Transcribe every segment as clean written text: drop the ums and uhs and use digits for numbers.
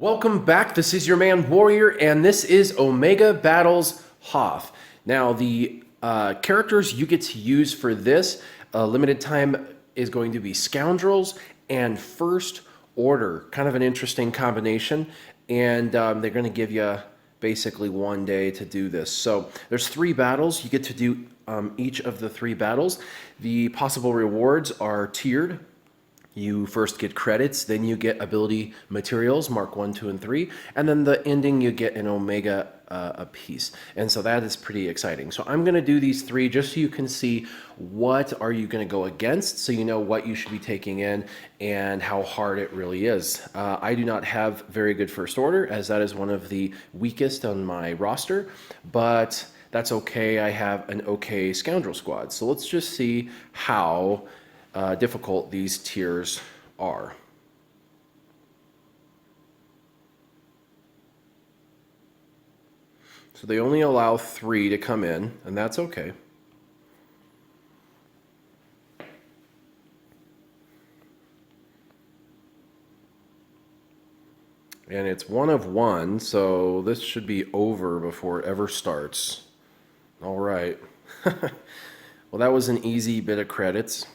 Welcome back. This is your man Warrior, and this is Omega Battles Hoth. Now, the characters you get to use for this limited time is going to be Scoundrels and First Order. Kind of an interesting combination, and they're going to give you basically one day to do this. So there's 3 battles. You get to do each of the 3 battles. The possible rewards are tiered. You first get credits, then you get ability materials, mark 1, 2, and 3, and then the ending you get an Omega a piece. And so that is pretty exciting. So I'm going to do these 3 just so you can see what are you going to go against, so you know what you should be taking in and how hard it really is. I do not have very good First Order, as that is one of the weakest on my roster, but that's okay. I have an okay Scoundrel squad. So let's just see how difficult these tiers are. So they only allow 3 to come in, and that's okay. And it's 1 of 1, so this should be over before it ever starts. All right. Well, that was an easy bit of credits.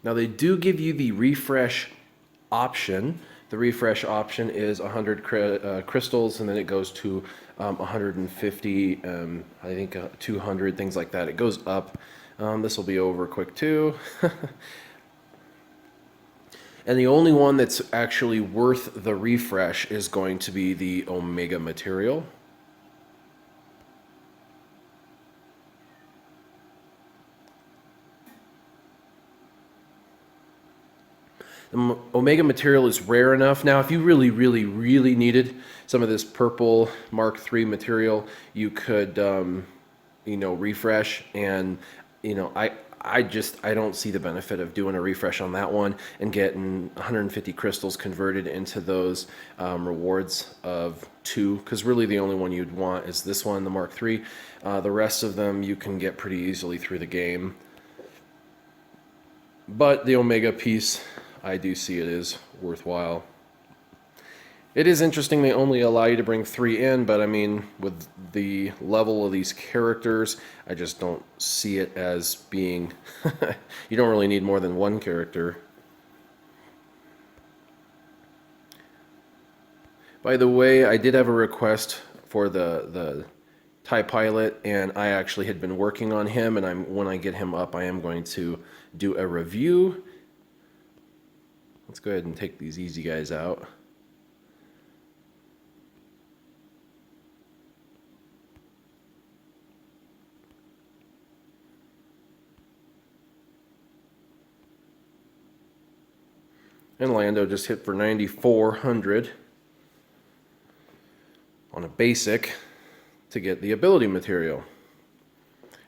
Now they do give you the refresh option. The refresh option is 100 crystals, and then it goes to 150, I think 200, things like that. It goes up. This will be over quick too. And the only one that's actually worth the refresh is going to be the Omega material. The Omega material is rare enough. Now, if you really needed some of this purple Mark III material, you could, refresh. And, I don't see the benefit of doing a refresh on that one and getting 150 crystals converted into those rewards of 2, because really the only one you'd want is this one, the Mark III. The rest of them you can get pretty easily through the game. But the Omega piece, I do see it is worthwhile. It is interesting they only allow you to bring 3 in, but I mean, with the level of these characters, I just don't see it as being... You don't really need more than 1 character. By the way, I did have a request for the TIE pilot, and I actually had been working on him, and when I get him up, I am going to do a review. Let's go ahead and take these easy guys out. And Lando just hit for 9,400 on a basic to get the ability material.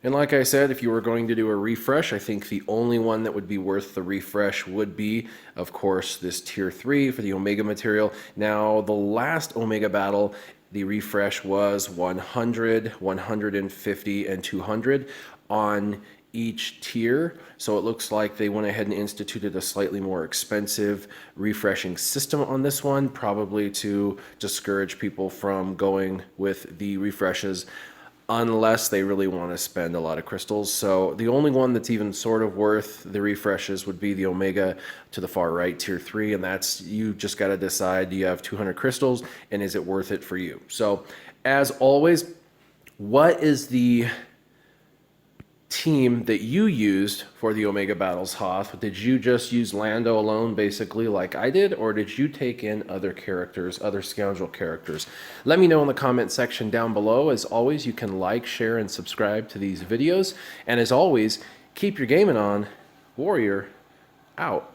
And like I said, if you were going to do a refresh, I think the only one that would be worth the refresh would be, of course, this Tier 3 for the Omega material. Now, the last Omega battle, the refresh was 100, 150, and 200 on each tier. So it looks like they went ahead and instituted a slightly more expensive refreshing system on this one, probably to discourage people from going with the refreshes unless they really want to spend a lot of crystals. So the only one that's even sort of worth the refreshes would be the Omega to the far right, Tier 3, and that's, you just got to decide, do you have 200 crystals, and is it worth it for you? So, as always, what is the team that you used for the Omega Battles Hoth? Did you just use Lando alone, basically, like I did, or did you take in other characters, other Scoundrel characters? Let me know in the comment section down below. As always, you can like, share, and subscribe to these videos. And as always, keep your gaming on. Warrior, out.